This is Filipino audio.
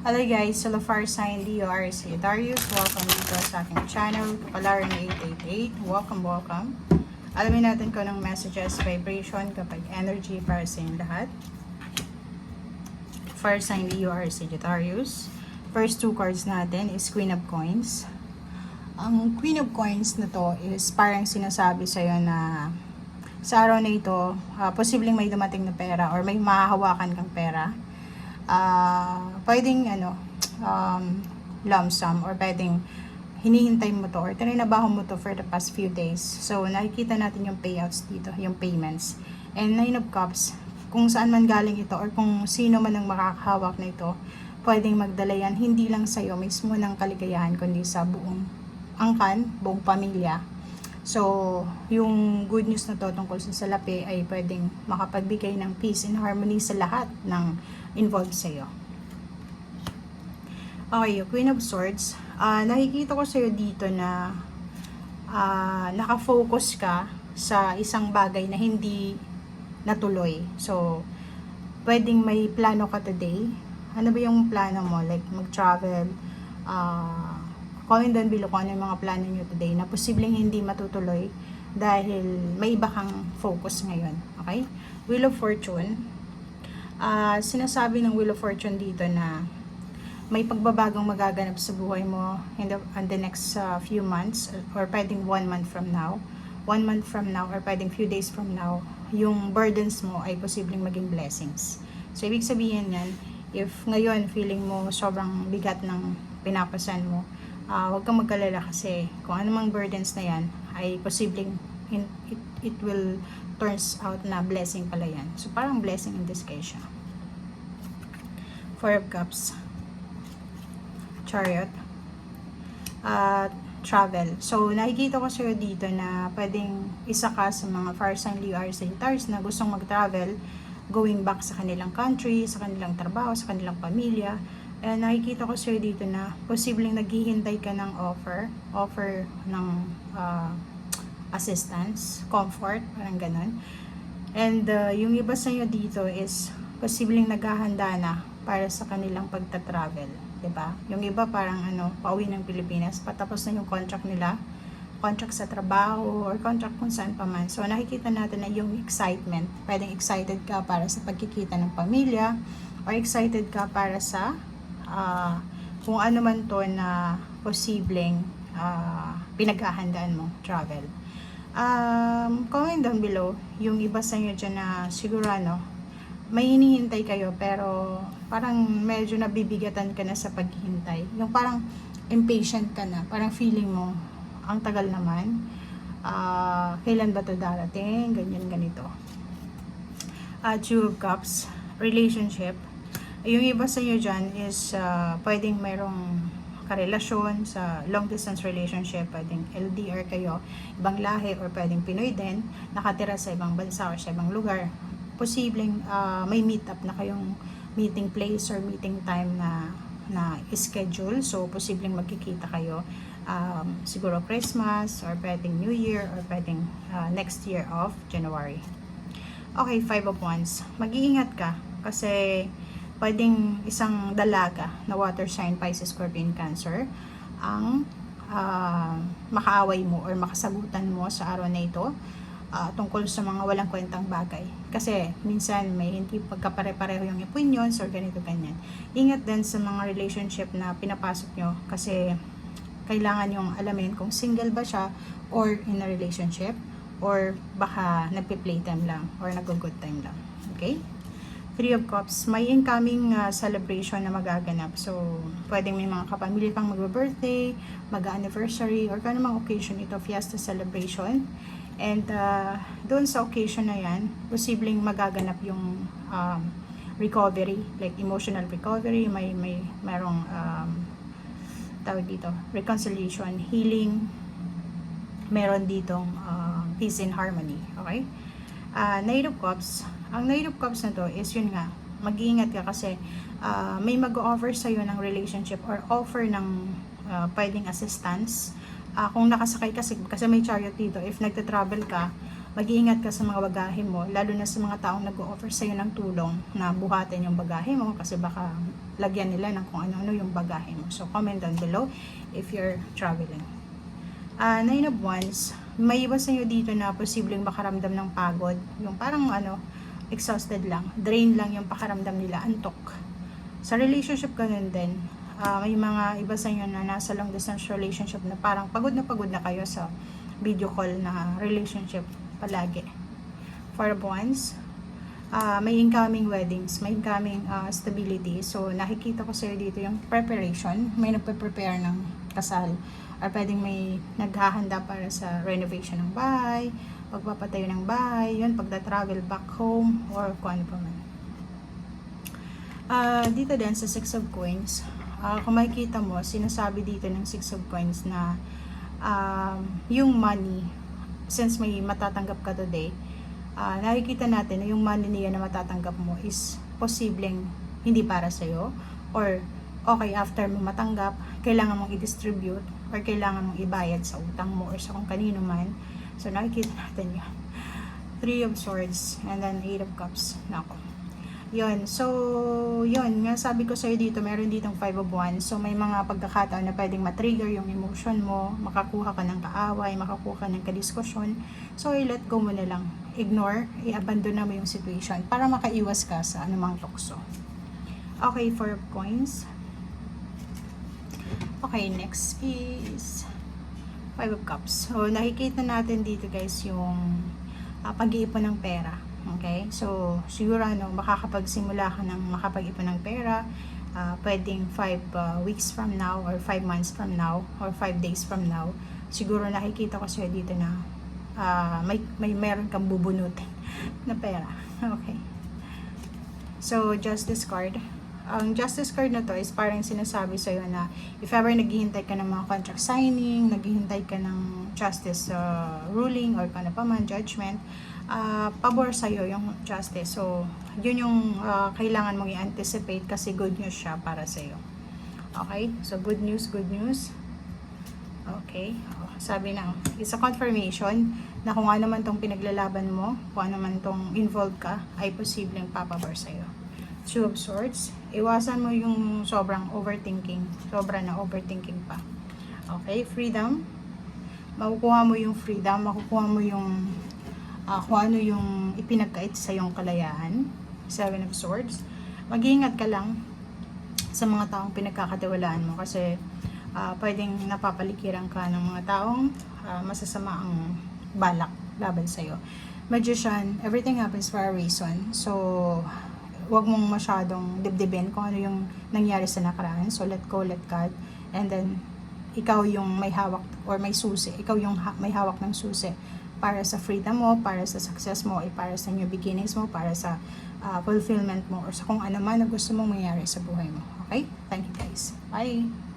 Hello guys, sa Fire Sign Leo Aries Darius. Welcome dito sa aking channel, Kapalaran 888. Welcome. Alamin natin kung anong messages, vibration, kapag energy para sa inyong lahat. Fire Sign Leo Aries Darius. First two cards natin is Queen of Coins. Ang Queen of Coins na to is parang sinasabi sa'yo na sa araw na ito, posibleng may dumating na pera or may mahahawakan kang pera. Pwedeng lump sum or pwedeng hinihintay mo to or tininabaho mo to for the past few days. So nakikita natin yung payouts dito, yung payments. And 9 of Cups, kung saan man galing ito or kung sino man ang makakahawak na ito, pwedeng magdala yan hindi lang sa'yo mismo ng kaligayahan kundi sa buong angkan, buong pamilya. So, yung good news na to tungkol sa salapi ay pwedeng makapagbigay ng peace and harmony sa lahat ng involved sa'yo. Okay, Queen of Swords. Nakikita ko sa'yo dito na nakafocus ka sa isang bagay na hindi natuloy. So, pwedeng may plano ka today. Ano ba yung plano mo? Like, mag-travel, comment down below kung ano yung mga plano nyo today na posibleng hindi matutuloy dahil may iba kang focus ngayon. Okay? Wheel of Fortune. Sinasabi ng Wheel of Fortune dito na may pagbabagong magaganap sa buhay mo in the next few months or pwedeng 1 month from now. 1 month from now or pwedeng few days from now, yung burdens mo ay posibleng maging blessings. So, ibig sabihin yan, if ngayon feeling mo sobrang bigat ng pinapasan mo, huwag kang magkalala kasi kung anumang burdens na yan ay posibleng it will turns out na blessing pala yan. So parang blessing in disguise siya. 4 of Cups, Chariot, Travel. So nakikita ko sa'yo dito na pwedeng isa ka sa mga fire sign Leo Aries Sagittarius na gustong mag-travel, going back sa kanilang country, sa kanilang trabaho, sa kanilang pamilya. And nakikita ko sa'yo dito na posibleng naghihintay ka ng offer ng assistance, comfort, parang ganun. And yung iba sa'yo dito is posibleng naghahanda na para sa kanilang pagta-travel, diba? Yung iba parang pauwi ng Pilipinas, patapos na yung contract nila, contract sa trabaho or contract kung saan pa man. So nakikita natin na yung excitement, pwedeng excited ka para sa pagkikita ng pamilya or excited ka para sa kung ano man to na posibleng pinaghahandaan mo, travel. Comment down below yung iba sa inyo dyan na siguro may hinihintay kayo pero parang medyo nabibigatan ka na sa paghihintay. Yung parang impatient ka na, parang feeling mo ang tagal naman, kailan ba to darating, ganyan ganito. Two of Cups, relationship. Yung iba sa inyo dyan is pwedeng mayroong karelasyon sa long distance relationship, pwedeng LDR kayo, ibang lahi or pwedeng Pinoy din, nakatira sa ibang bansa or sa ibang lugar. Posibleng may meet up na kayong meeting place or meeting time na schedule, so posibleng magkikita kayo siguro Christmas or pwedeng New Year or pwedeng next year of January. Okay, 5 of Wands. Mag-iingat ka kasi pwedeng isang dalaga na water sign, Pisces, Scorpion, Cancer ang makaaway mo or makasagutan mo sa araw na ito tungkol sa mga walang kwentang bagay. Kasi minsan may hindi pagkapare-pareho yung opinions or ganito ganyan. Ingat din sa mga relationship na pinapasok nyo kasi kailangan yung alamin kung single ba siya or in a relationship or baka nagpi-playtime lang or nag-good time lang. Okay? 3 of Cups, may incoming celebration na magaganap. So, pwedeng may mga kapamilya kang mag-birthday, mag-anniversary, or kung anumang occasion ito, fiesta celebration. And doon sa occasion na yan, posibleng magaganap yung recovery, like emotional recovery, mayroong tawag dito, reconciliation, healing, meron ditong peace and harmony. Okay? Knight of Cups. Ang Knight of Cups na to is yun nga, mag-iingat ka kasi may mag-offer sa'yo ng relationship or offer ng pwedeng assistance. Kung nakasakay kasi may chariot dito, if nagta-travel ka, mag-iingat ka sa mga bagahe mo, lalo na sa mga taong nag-o-offer sa'yo ng tulong na buhatin yung bagahe mo kasi baka lagyan nila ng kung ano-ano yung bagahe mo. So, comment down below if you're traveling. Nine of Wands, may iba sa'yo dito na posibleng makaramdam ng pagod. Yung parang exhausted lang, drain lang yung pakaramdam nila, antok. Sa relationship ganun din, may mga iba sa inyo na nasa long distance relationship na parang pagod na kayo sa video call na relationship palagi. Four of Wands, may incoming weddings, may incoming stability. So, nakikita ko sa'yo dito yung preparation. May nagpe-prepare ng kasal. Or pwedeng may naghahanda para sa renovation ng bahay, pagpapatayo ng bahay, yun, pagda-travel back home, or kung ano pa man. Dito din sa Six of Coins, kung makikita mo, sinasabi dito ng Six of Coins na yung money, since may matatanggap ka today, nakikita natin na yung money niya na matatanggap mo is posibleng hindi para sa'yo, or okay, after mo matanggap, kailangan mong i-distribute, or kailangan mong ibayad sa utang mo, or sa kung kanino man. So, nakikita natin yun. Three of Swords, and then Eight of Cups. Nako. Yun. So, yun. Nga sabi ko sa'yo dito, meron ditong Five of Wands. So, may mga pagkakataon na pwedeng matrigger yung emotion mo, makakuha ka ng kaaway, makakuha ka ng kadiskusyon. So, i-let go mo na lang. Ignore, i-abandon na mo yung situation para makaiwas ka sa anumang tukso. Okay, Four of Coins. Okay, next is Five of Cups. So, nakikita natin dito guys yung pag-iipon ng pera. Okay? So, siguro makakapagsimula ka ng makapag-ipon ng pera, pwedeng 5 weeks from now, or 5 months from now, or 5 days from now. Siguro nakikita ko sa'yo dito na meron kang bubunutin na pera. Okay. So, Justice card. Ang Justice card na to is parang sinasabi sa'yo na if ever naghihintay ka ng mga contract signing, naghihintay ka ng justice ruling, or kung ano pa man, judgment, pabor sa'yo yung justice. So, yun yung kailangan mong i-anticipate kasi good news siya para sa'yo. Okay? So, good news, good news. Okay. Sabi na, it's a confirmation na kung ano man tong pinaglalaban mo, kung ano man tong involved ka, ay posibleng papabor sa'yo. Two of Swords, iwasan mo yung sobrang overthinking. Sobra na overthinking pa. Okay, freedom. Makukuha mo yung freedom, makukuha mo yung kung ano yung ipinagkait sa yung kalayaan. Seven of Swords. Mag-iingat ka lang sa mga taong pinagkakatiwalaan mo kasi pwedeng napapalikiran ka ng mga taong masasama ang balak laban sa'yo. Magician, everything happens for a reason. So, wag mong masyadong dibdibin kung ano yung nangyari sa nakaraan. So, let go, let God. And then, ikaw yung may hawak or may susi. Ikaw yung may hawak ng susi para sa freedom mo, para sa success mo, para sa new beginnings mo, para sa fulfillment mo, or sa kung ano man na gusto mong mangyari sa buhay mo. Okay? Thank you guys. Bye!